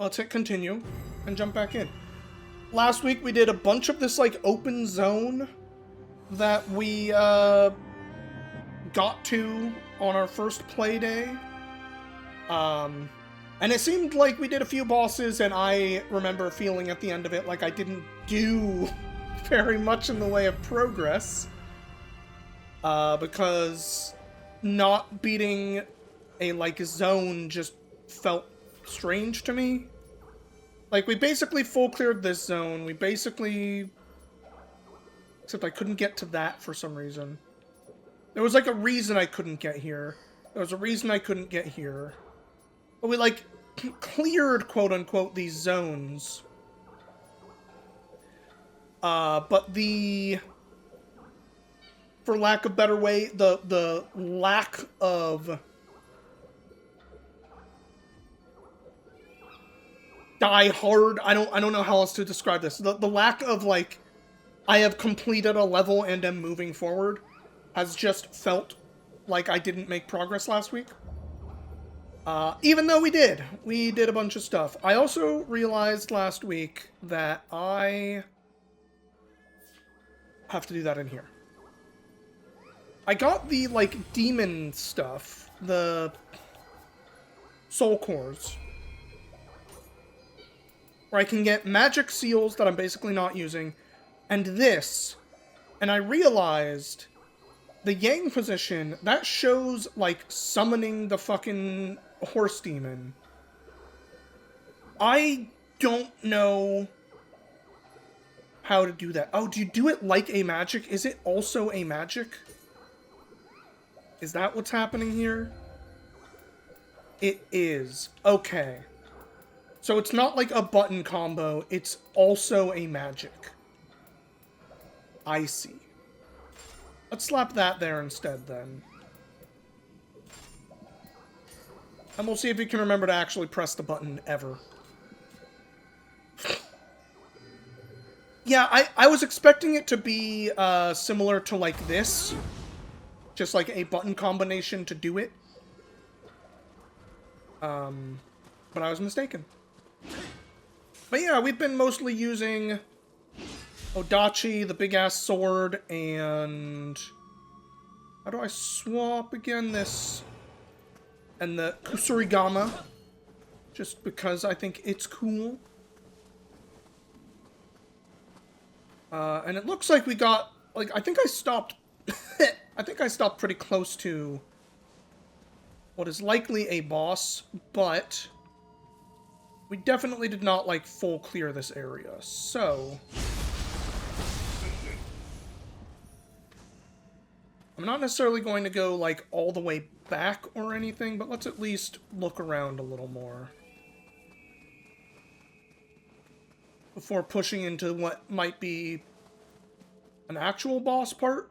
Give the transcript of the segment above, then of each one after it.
let's hit continue and jump back in. Last week we did a bunch of this, like, open zone that we, got to on our first play day. And it seemed like we did a few bosses, and I remember feeling at the end of it like I didn't do very much in the way of progress. Because not beating a, like, zone just felt strange to me. Like, we basically full cleared this zone. We basically... Except I couldn't get to that for some reason. There was, like, a reason I couldn't get here. There was a reason I couldn't get here. But we, like, cleared, quote-unquote, these zones. But the... For lack of a better way, the lack of... die hard. I don't know how else to describe this. The lack of, like, I have completed a level and am moving forward has just felt like I didn't make progress last week. Even though we did. We did a bunch of stuff. I also realized last week that I have to do that in here. I got the, like, demon stuff. The soul cores. Where I can get magic seals that I'm basically not using, and this, and I realized the Yang position, that shows, like, summoning the fucking horse demon. I don't know how to do that. Oh, do you do it like a magic? Is it also a magic? Is that what's happening here? It is. Okay. So it's not like a button combo, it's also a magic. I see. Let's slap that there instead, then. And we'll see if we can remember to actually press the button ever. Yeah, I was expecting it to be similar to, like, this. Just like a button combination to do it. But I was mistaken. But yeah, we've been mostly using Odachi, the big-ass sword, and... How do I swap again? This... And the Kusurigama. Just because I think it's cool. And it looks like we got... Like, I think I stopped... I think I stopped pretty close to what is likely a boss, but... We definitely did not, like, full clear this area, so... I'm not necessarily going to go, like, all the way back or anything, but let's at least look around a little more. Before pushing into what might be an actual boss part.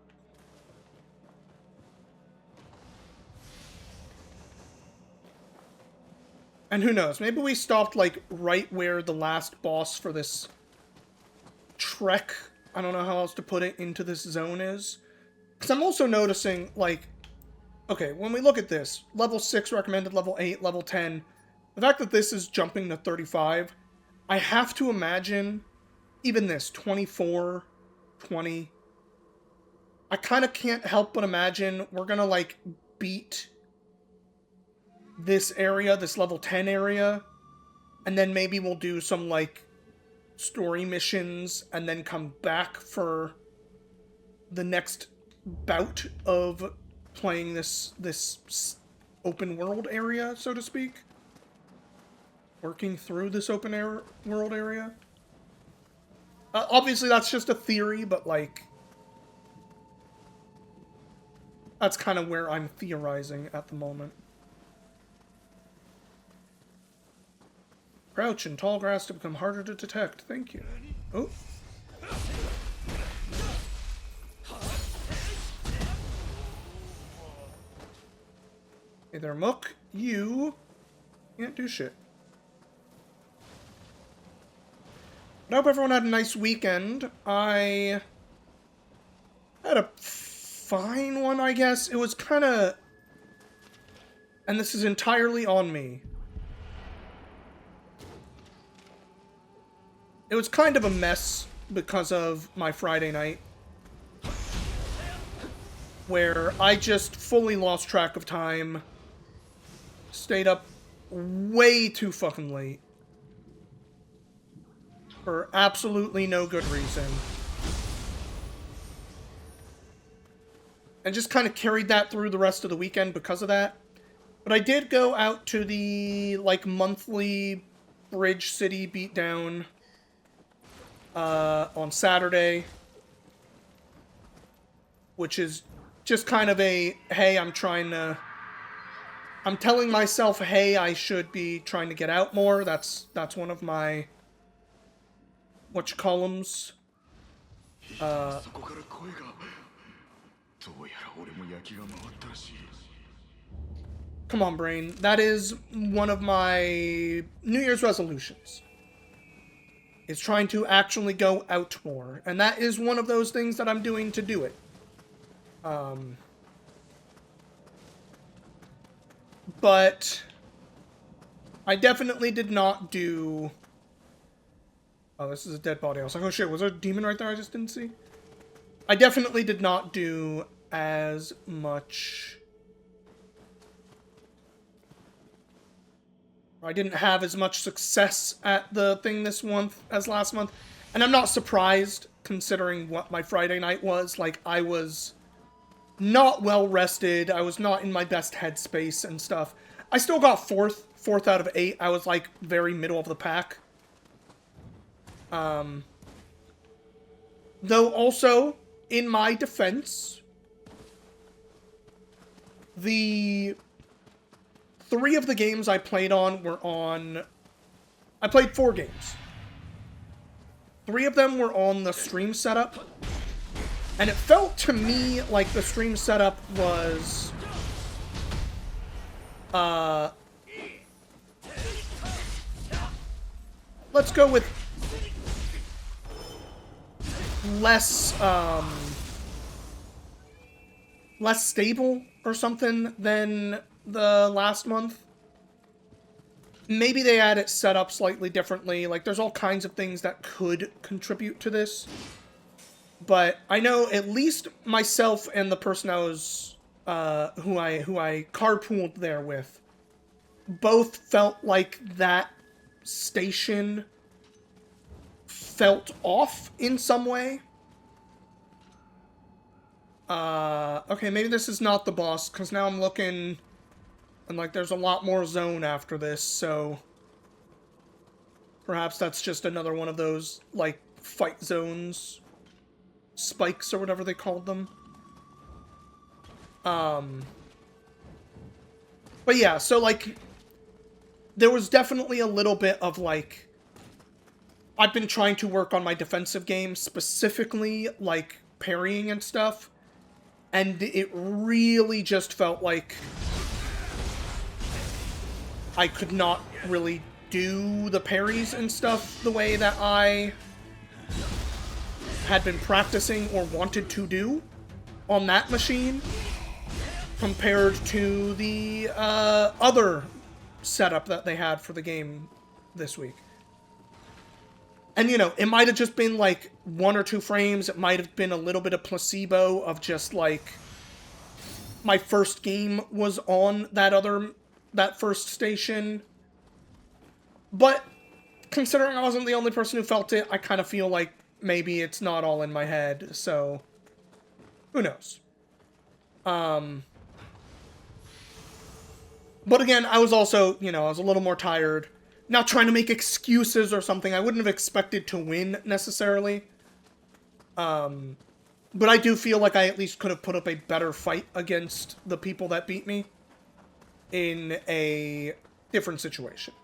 And who knows, maybe we stopped, like, right where the last boss for this trek, I don't know how else to put it, into this zone is. Because I'm also noticing, like, okay, when we look at this, level 6 recommended, level 8, level 10, the fact that this is jumping to 35, I have to imagine, even this, 24, 20, I kind of can't help but imagine we're gonna, like, beat this area, this level 10 area, and then maybe we'll do some, like, story missions, and then come back for the next bout of playing this open world area, so to speak. Working through this open world area. Obviously, that's just a theory, but, like, that's kind of where I'm theorizing at the moment. Crouch in tall grass to become harder to detect. Thank you. Oh. Hey there, Mook. You can't do shit. I hope everyone had a nice weekend. I had a fine one, I guess. It was kind of... And this is entirely on me. It was kind of a mess because of my Friday night, where I just fully lost track of time, stayed up way too fucking late, for absolutely no good reason. And just kind of carried that through the rest of the weekend because of that. But I did go out to the, like, monthly Bridge City beatdown on Saturday, which is just kind of a, hey, I'm telling myself, hey, I should be trying to get out more. That's one of my, whatchamacallums. Come on, brain. That is one of my New Year's resolutions. Is trying to actually go out more. And that is one of those things that I'm doing to do it. But I definitely did not do... Oh, this is a dead body. I was like, oh shit, was there a demon right there I just didn't see? I definitely did not do as much... I didn't have as much success at the thing this month as last month. And I'm not surprised, considering what my Friday night was. Like, I was not well rested. I was not in my best headspace and stuff. I still got fourth out of 8. I was, like, very middle of the pack. Though also, in my defense, the 3 of the games I played on were on... I played 4 games. 3 of them were on the stream setup. And it felt to me like the stream setup was... let's go with... less stable or something than the last month. Maybe they had it set up slightly differently. Like, there's all kinds of things that could contribute to this. But I know at least myself and the person I was, who I carpooled there with, both felt like that station felt off in some way. Okay, maybe this is not the boss, because now I'm looking, and, like, there's a lot more zone after this, so... Perhaps that's just another one of those, like, fight zones. Spikes, or whatever they called them. But yeah, so, like... There was definitely a little bit of, like... I've been trying to work on my defensive game, specifically, like, parrying and stuff. And it really just felt like I could not really do the parries and stuff the way that I had been practicing or wanted to do on that machine compared to the other setup that they had for the game this week. And, you know, it might have just been, like, 1 or 2 frames. It might have been a little bit of placebo of just, like, my first game was on that first station. But, considering I wasn't the only person who felt it, I kind of feel like maybe it's not all in my head, so... Who knows? But again, I was also, you know, I was a little more tired. Not trying to make excuses or something. I wouldn't have expected to win, necessarily. But I do feel like I at least could have put up a better fight against the people that beat me in a different situation.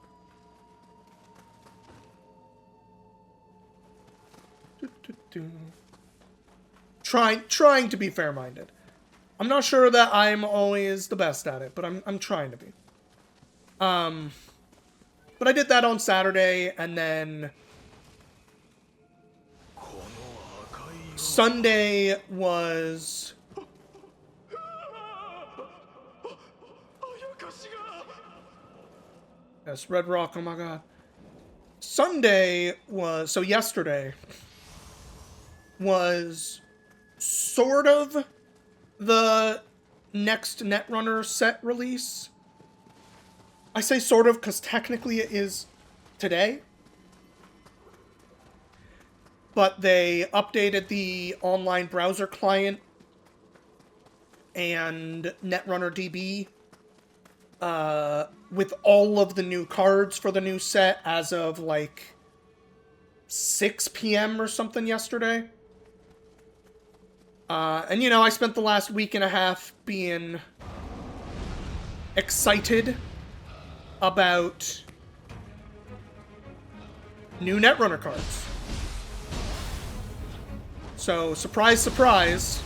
Trying to be fair-minded. I'm not sure that I'm always the best at it, but I'm trying to be. But I did that on Saturday, and then Sunday was... Yes, Red Rock, oh my god. Sunday was, so yesterday was sort of the next Netrunner set release. I say sort of because technically it is today. But they updated the online browser client and Netrunner DB with all of the new cards for the new set as of like 6 p.m. or something yesterday. And you know, I spent the last week and a half being excited about new Netrunner cards. So, surprise, surprise.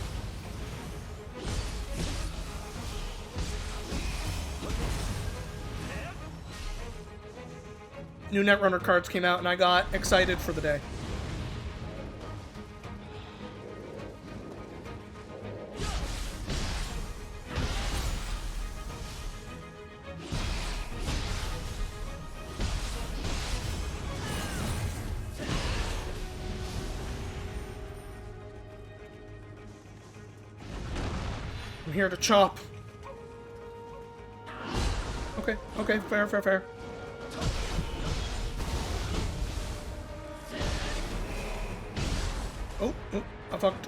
New Netrunner cards came out and I got excited for the day. I'm here to chop. Okay, okay, fair, fair, fair. Oh, oh, I fucked.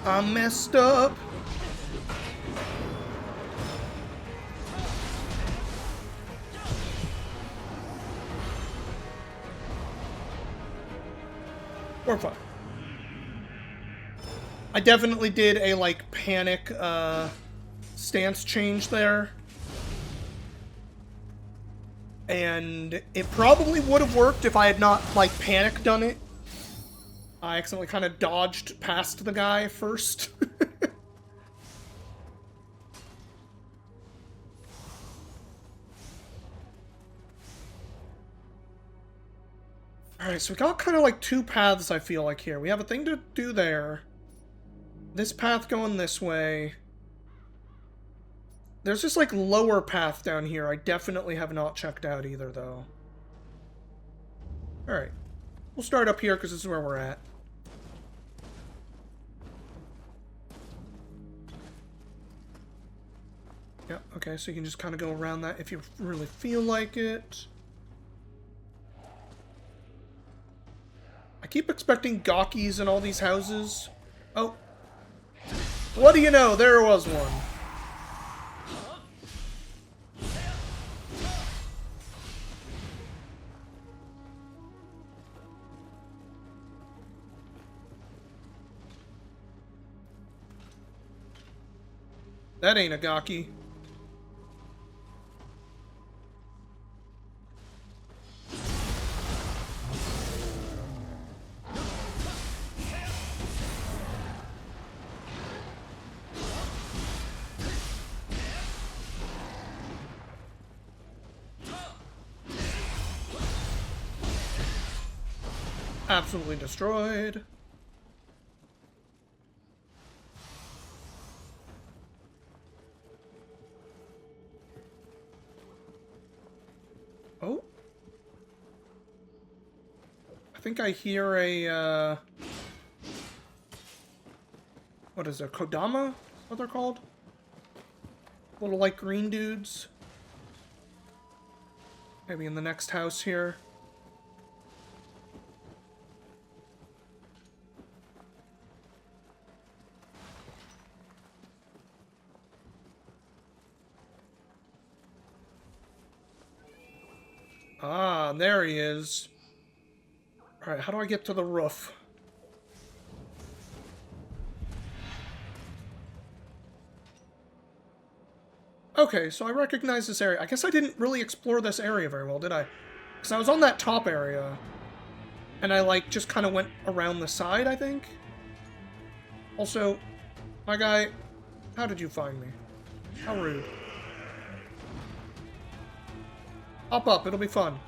I messed up. We're fine. I definitely did a, like, panic, stance change there. And it probably would have worked if I had not, like, panic done it. I accidentally kind of dodged past the guy first. Alright, so we got kind of like two paths, I feel like, here. We have a thing to do there. This path going this way. There's this, like, lower path down here I definitely have not checked out either, though. Alright. We'll start up here, because this is where we're at. Yeah, okay, so you can just kind of go around that if you really feel like it. I keep expecting gawkies in all these houses. Oh. What do you know? There was one. That ain't a gawky. Absolutely destroyed. Oh. I think I hear a, what is it, Kodama? Is what they're called? Little, like, green dudes. Maybe in the next house here. Ah, there he is. Alright, how do I get to the roof? Okay, so I recognize this area. I guess I didn't really explore this area very well, did I? Because I was on that top area. And I, like, just kind of went around the side, I think? Also, my guy, how did you find me? How rude. Hop up, it'll be fun.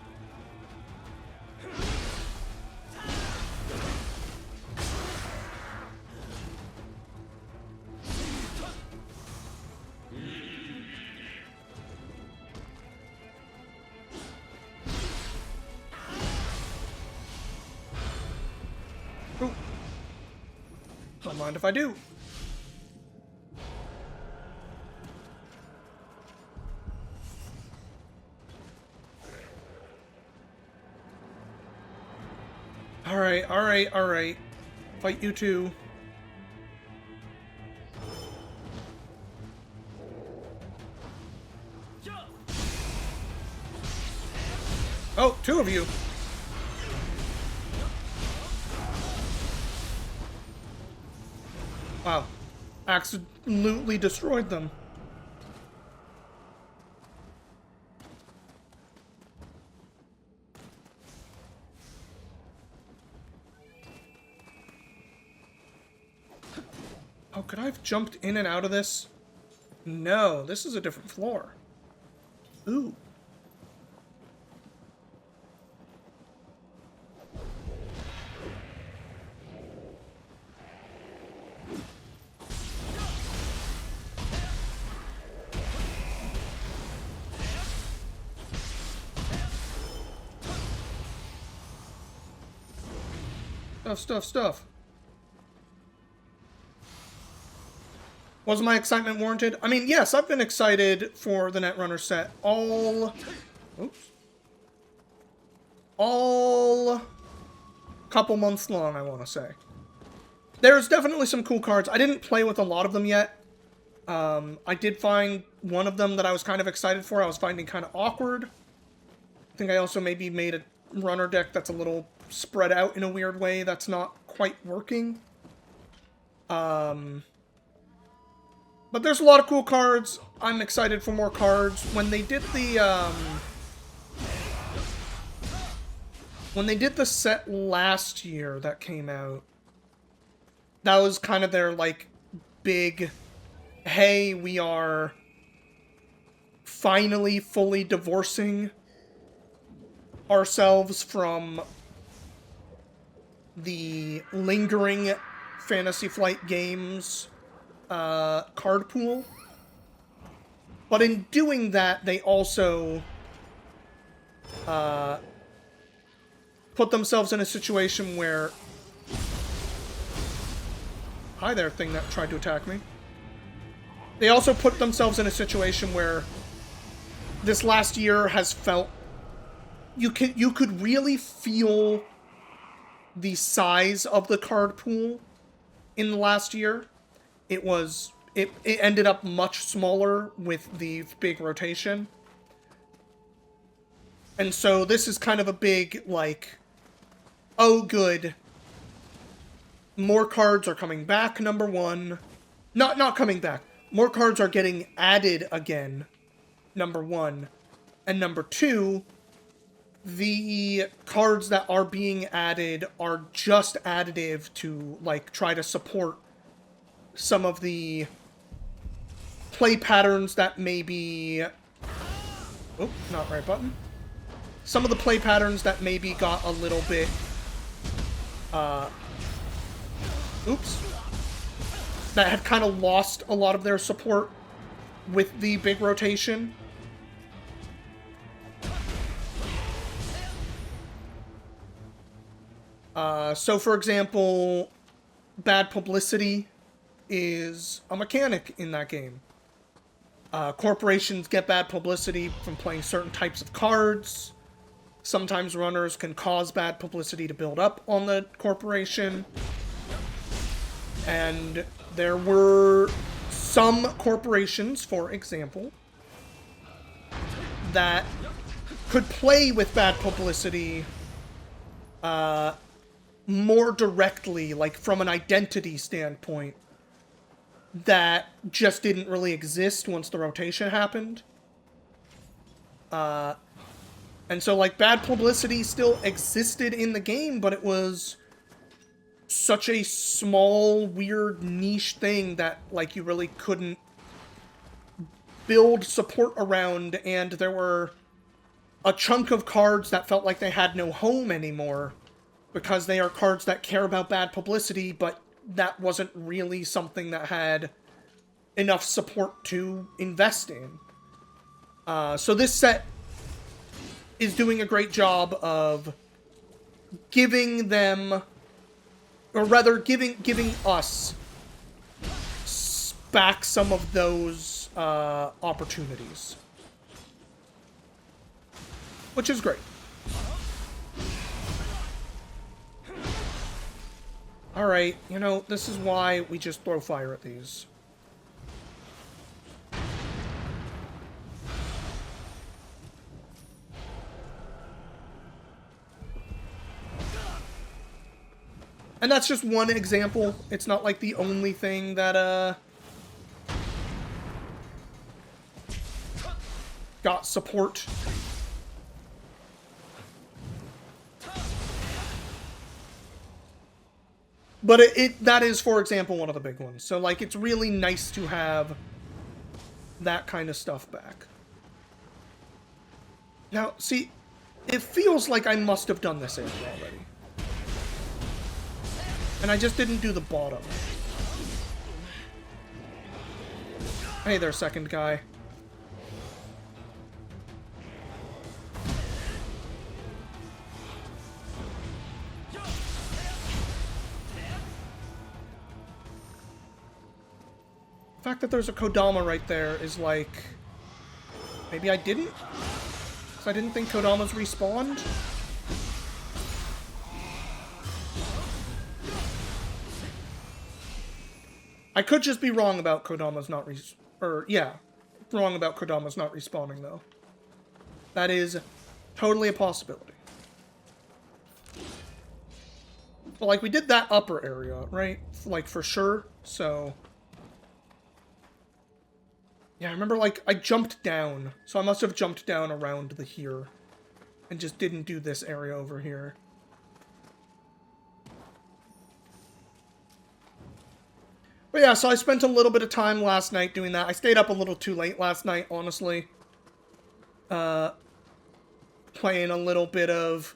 Don't mind if I do. Alright, alright, alright. Fight you too. Oh, two of you. Wow. Absolutely destroyed them. Oh, could I have jumped in and out of this? No, this is a different floor. Ooh. Stuff. Was my excitement warranted? I mean, yes, I've been excited for the Netrunner set all couple months long, I want to say. There's definitely some cool cards. I didn't play with a lot of them yet. I did find one of them that I was kind of excited for. I was finding kind of awkward. I think I also maybe made a runner deck that's a little spread out in a weird way that's not quite working. But there's a lot of cool cards. I'm excited for more cards. When they did the set last year that came out, that was kind of their, like, big, hey, we are finally fully divorcing ourselves from the lingering Fantasy Flight Games card pool. But in doing that, they also put themselves in a situation where... Hi there, thing that tried to attack me. They also put themselves in a situation where this last year has felt... You could really feel the size of the card pool in the last year. It ended up much smaller with the big rotation. And so this is kind of a big, like, oh good, more cards are coming back, number one. Not coming back. More cards are getting added again, number one. And number two, the cards that are being added are just additive to, like, try to support some of the play patterns that maybe... Oh, not right button. Some of the play patterns that maybe got a little bit... Oops. That had kind of lost a lot of their support with the big rotation. So, for example, bad publicity is a mechanic in that game. Corporations get bad publicity from playing certain types of cards. Sometimes runners can cause bad publicity to build up on the corporation. And there were some corporations, for example, that could play with bad publicity more directly, like from an identity standpoint, that just didn't really exist once the rotation happened. And so, like, bad publicity still existed in the game, but it was such a small, weird, niche thing that, like, you really couldn't build support around, and there were a chunk of cards that felt like they had no home anymore, because they are cards that care about bad publicity, but that wasn't really something that had enough support to invest in. So this set is doing a great job of giving them, or rather giving us back some of those opportunities. Which is great. Alright, you know, this is why we just throw fire at these. And that's just one example. It's not like the only thing that, got support. But that is, for example, one of the big ones. So, like, it's really nice to have that kind of stuff back. Now, see, it feels like I must have done this area already. And I just didn't do the bottom. Hey there, second guy. The fact that there's a Kodama right there is like... Maybe I didn't? Because I didn't think Kodamas respawned? I could just be wrong about Kodamas not wrong about Kodamas not respawning, though. That is totally a possibility. But, like, we did that upper area, right? Like, for sure, so... Yeah, I remember, like, I jumped down. So I must have jumped down around the here. And just didn't do this area over here. But yeah, so I spent a little bit of time last night doing that. I stayed up a little too late last night, honestly. Playing a little bit of...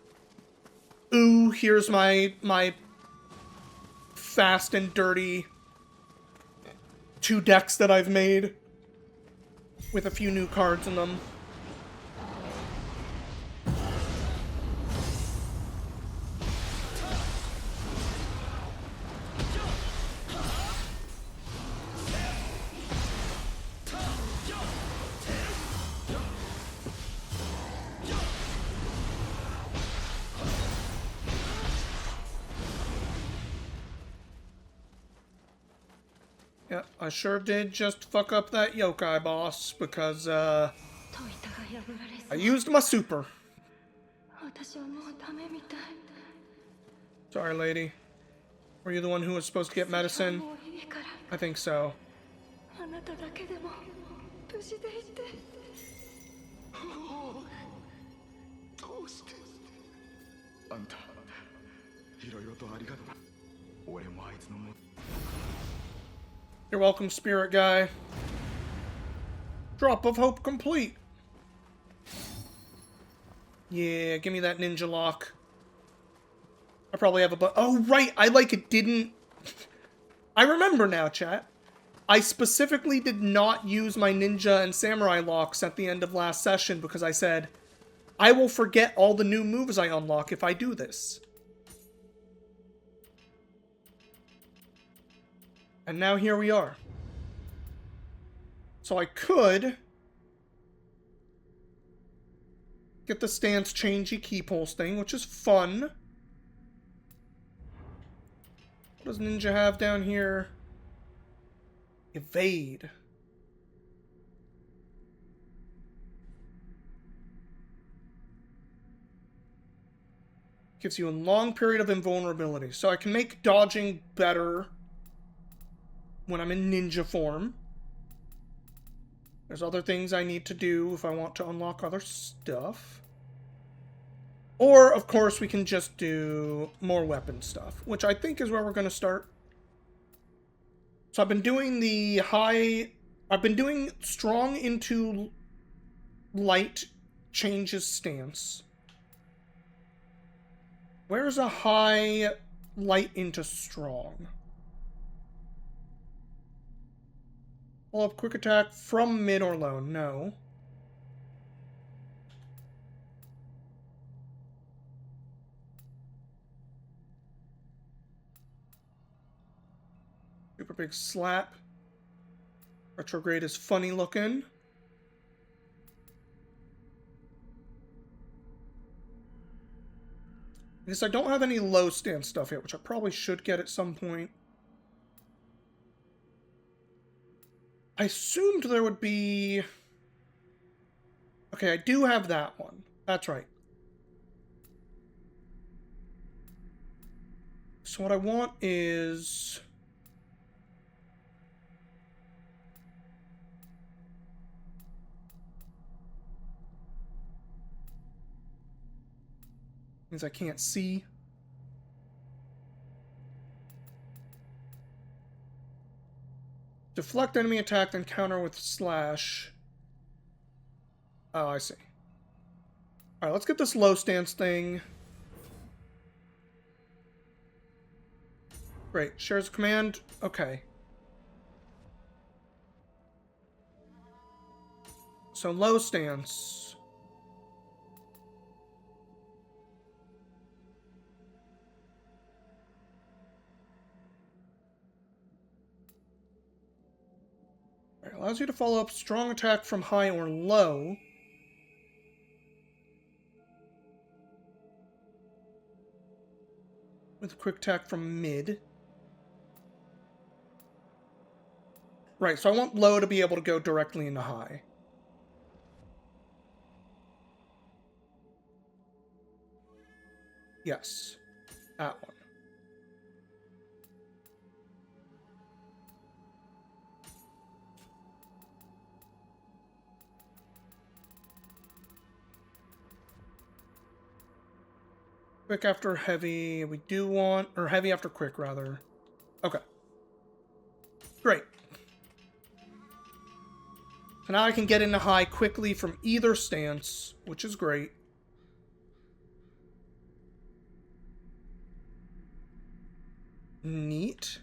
Ooh, here's my fast and dirty 2 decks that I've made. With a few new cards in them. Yeah, I sure did just fuck up that yokai boss, because, I used my super. Sorry, lady. Were you the one who was supposed to get medicine? I think so. You're welcome, spirit guy. Drop of hope complete. Yeah, give me that ninja lock. I probably have a oh, right, I, like, didn't... I remember now, chat. I specifically did not use my ninja and samurai locks at the end of last session because I said, I will forget all the new moves I unlock if I do this. And now here we are. So I could get the stance changey key pulse thing, which is fun. What does ninja have down here? Evade. Gives you a long period of invulnerability. So I can make dodging better when I'm in ninja form. There's other things I need to do if I want to unlock other stuff. Or, of course, we can just do more weapon stuff, which I think is where we're going to start. So I've been doing I've been doing strong into light changes stance. Where's a high light into strong? I'll have quick attack from mid or low. No. Super big slap. Retrograde is funny looking. Because I don't have any low stance stuff yet, which I probably should get at some point. I assumed there would be... Okay, I do have that one. That's right. So what I want is... Means I can't see. Deflect enemy attack, then counter with slash. Oh, I see. Alright, let's get this low stance thing. Great. Shares command. Okay. So low stance. Allows you to follow up strong attack from high or low. With quick attack from mid. Right, so I want low to be able to go directly into high. Yes. That one. Quick after heavy, we do want... Or heavy after quick, rather. Okay. Great. So now I can get into high quickly from either stance, which is great. Neat.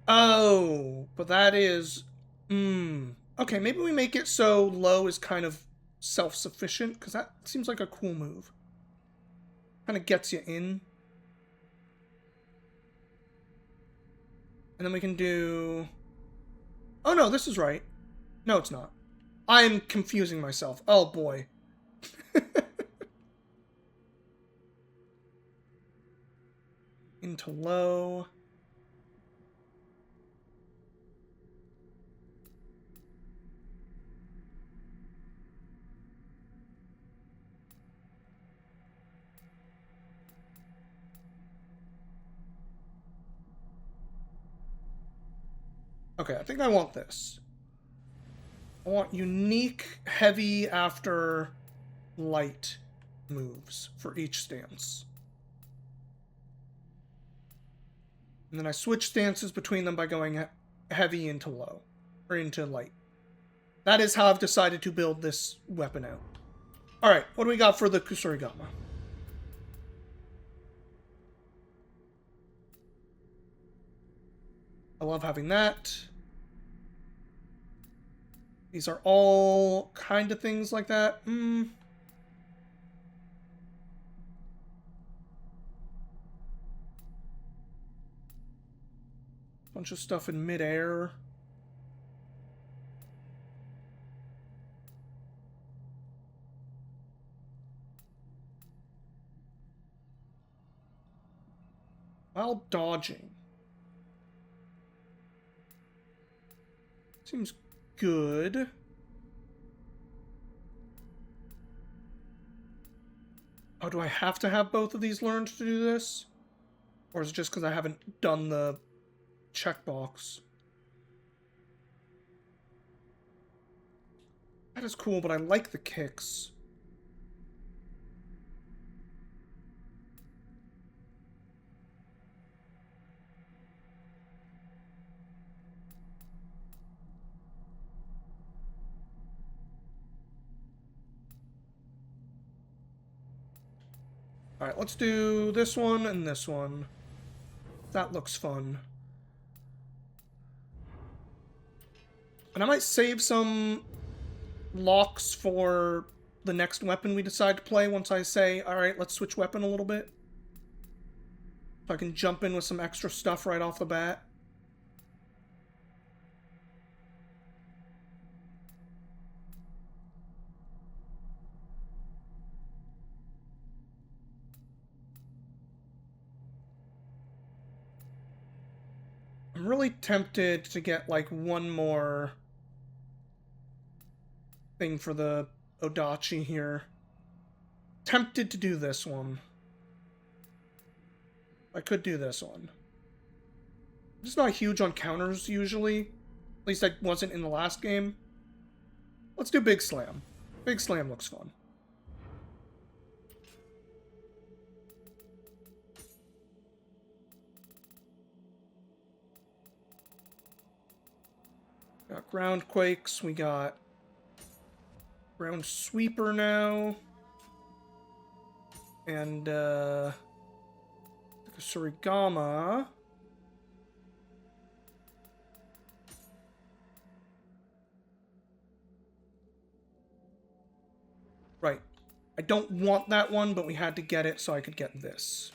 Oh, but that is... Okay, maybe we make it so low is kind of self-sufficient, because that seems like a cool move. Kind of gets you in. And then we can do... Oh no, this is right. No, it's not. I'm confusing myself. Oh boy. Into low. Okay, I think I want this. I want unique, heavy after light moves for each stance. And then I switch stances between them by going heavy into low. Or into light. That is how I've decided to build this weapon out. Alright, what do we got for the Kusurigama? I love having that. These are all kind of things like that. Bunch of stuff in midair. While dodging. Seems good. Oh, do I have to have both of these learned to do this? Or is it just because I haven't done the checkbox? That is cool, but I like the kicks. Alright, let's do this one and this one. That looks fun. And I might save some locks for the next weapon we decide to play once I say, alright, let's switch weapon a little bit. So I can jump in with some extra stuff right off the bat. I'm really tempted to get, like, one more thing for the Odachi here. Tempted to do this one. I could do this one. I'm just not huge on counters, usually. At least I wasn't in the last game. Let's do Big Slam. Big Slam looks fun. Got Ground Quakes, we got Ground Sweeper now. And, Surigama. Right. I don't want that one, but we had to get it so I could get this.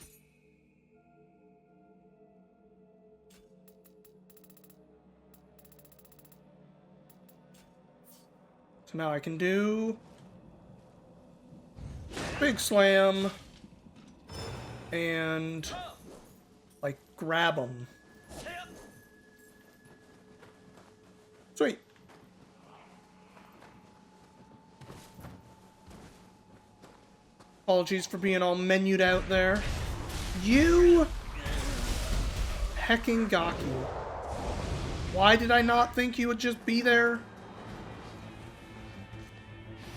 So now I can do Big Slam and, like, grab them. Sweet. Apologies for being all menued out there. You hecking Gaki. Why did I not think you would just be there?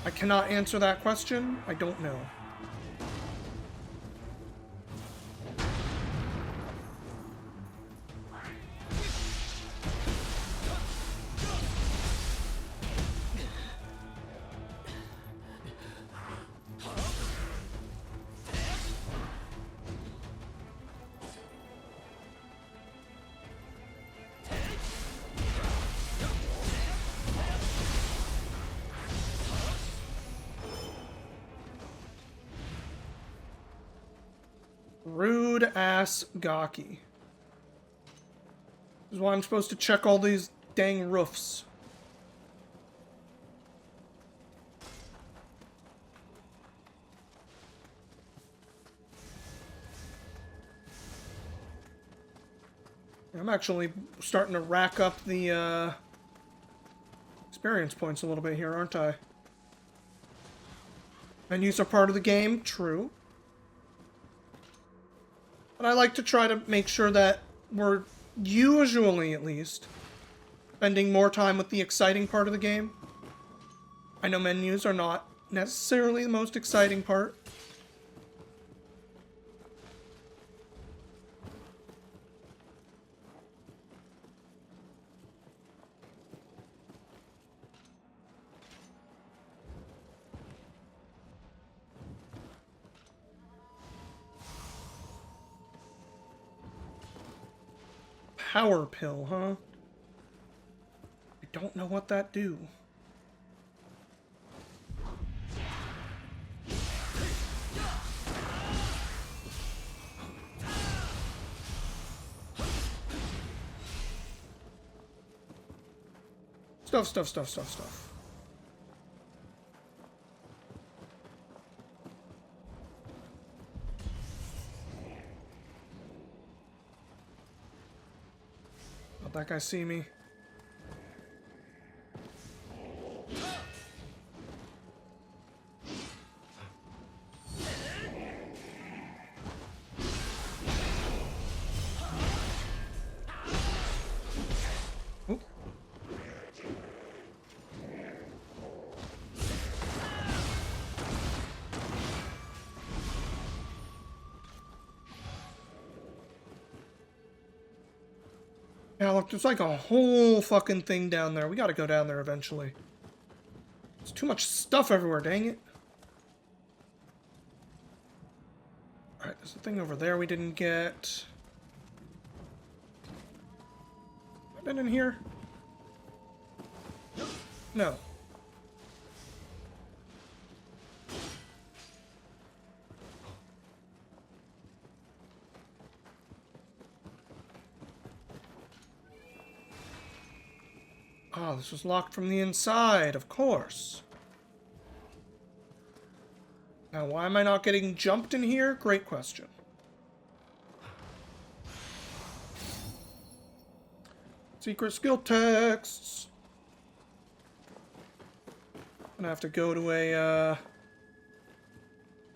I cannot answer that question. I don't know. Rude-ass Gaki. This is why I'm supposed to check all these dang roofs. I'm actually starting to rack up the, experience points a little bit here, aren't I? Menus are part of the game, true. But I like to try to make sure that we're usually, at least, spending more time with the exciting part of the game. I know menus are not necessarily the most exciting part. Power pill, huh? I don't know what that do. Stuff. Let that guy see me. Oop. Yeah, look, there's like a whole fucking thing down there. We gotta go down there eventually. There's too much stuff everywhere, dang it. Alright, there's a thing over there we didn't get. Have I been in here? No. Oh, this was locked from the inside, of course. Now, why am I not getting jumped in here? Great question. Secret skill texts. I'm gonna have to go to a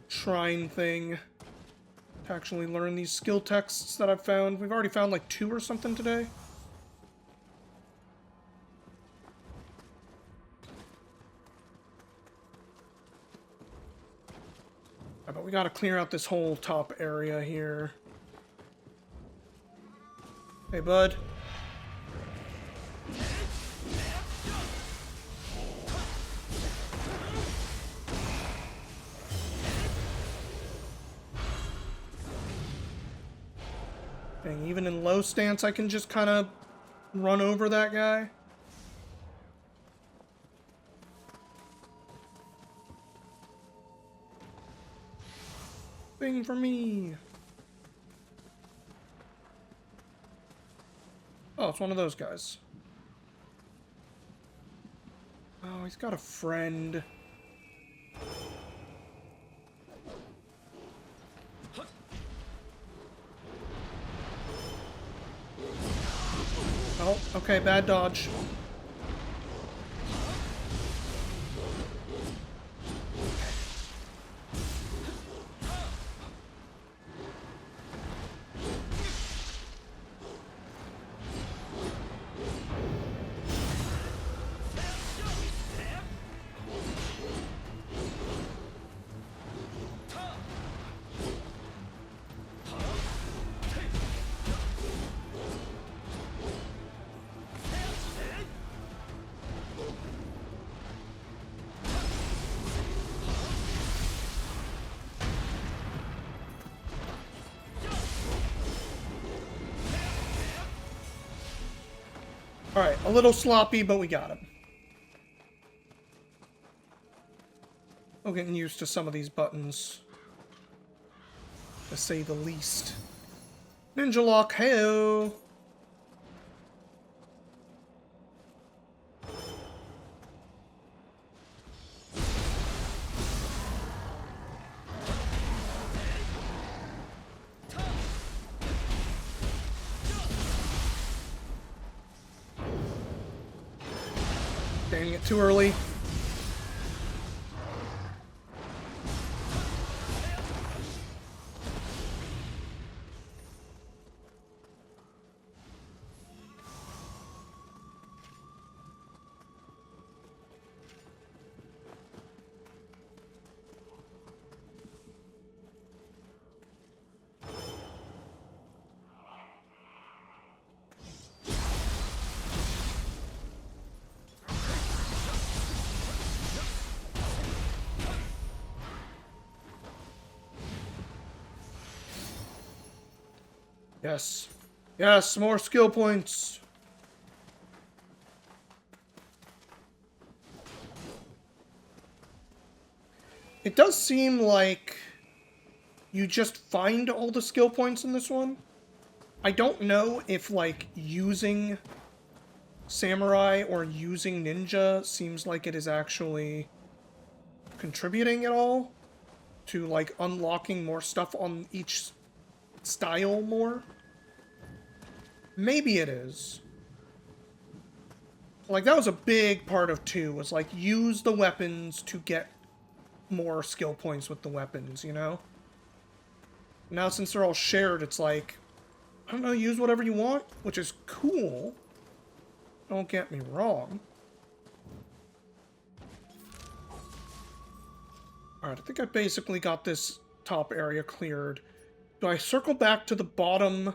shrine thing to actually learn these skill texts that I've found. We've already found like 2 or something today. But we gotta clear out this whole top area here. Hey, bud. Dang, even in low stance, I can just kind of run over that guy. Thing for me. Oh, it's one of those guys. Oh, he's got a friend. Oh, okay, bad dodge. Alright, a little sloppy, but we got him. I'm getting used to some of these buttons, to say the least. Ninja lock, hey-o! Dang it, too early. Yes. Yes, more skill points. It does seem like you just find all the skill points in this one. I don't know if, like, using samurai or using ninja seems like it is actually contributing at all to, like, unlocking more stuff on each style more. Maybe it is. Like, that was a big part of 2, was, like, use the weapons to get more skill points with the weapons, you know? Now, since they're all shared, it's like, I don't know, use whatever you want, which is cool. Don't get me wrong. Alright, I think I basically got this top area cleared. Do I circle back to the bottom?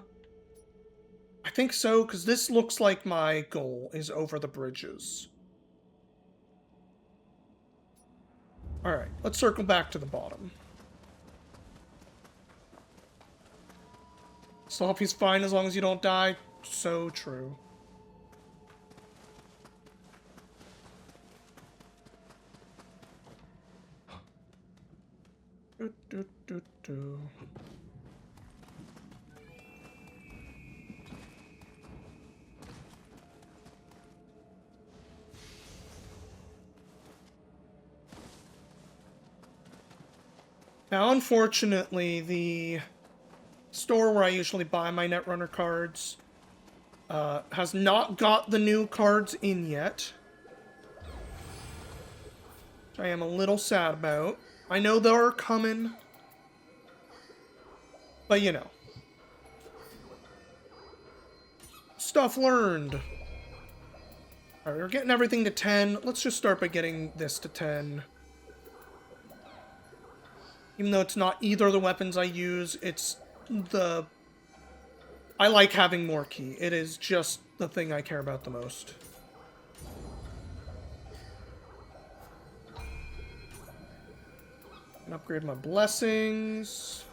I think so, because this looks like my goal is over the bridges. Alright, let's circle back to the bottom. Sloppy's fine as long as you don't die. So true. Do, do, do, do. Now, unfortunately, the store where I usually buy my Netrunner cards has not got the new cards in yet. Which I am a little sad about. I know they're coming. But, you know. Stuff learned. Alright, we're getting everything to 10. Let's just start by getting this to 10. Even though it's not either of the weapons I use, it's the... I like having more ki. It is just the thing I care about the most. And upgrade my blessings.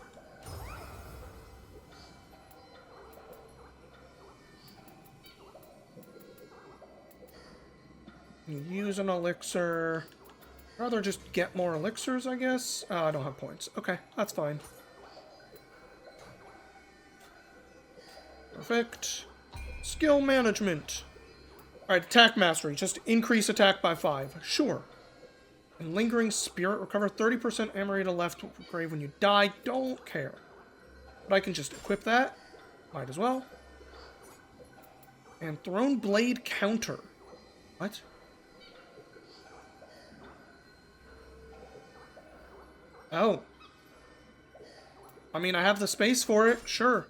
Use an elixir. I'd rather just get more elixirs, I guess. Oh, I don't have points. Okay, that's fine. Perfect. Skill management. Alright, attack mastery. Just increase attack by 5. Sure. And lingering spirit. Recover 30% Amarita left grave when you die. Don't care. But I can just equip that. Might as well. And thrown blade counter. What? Oh. I mean, I have the space for it. Sure.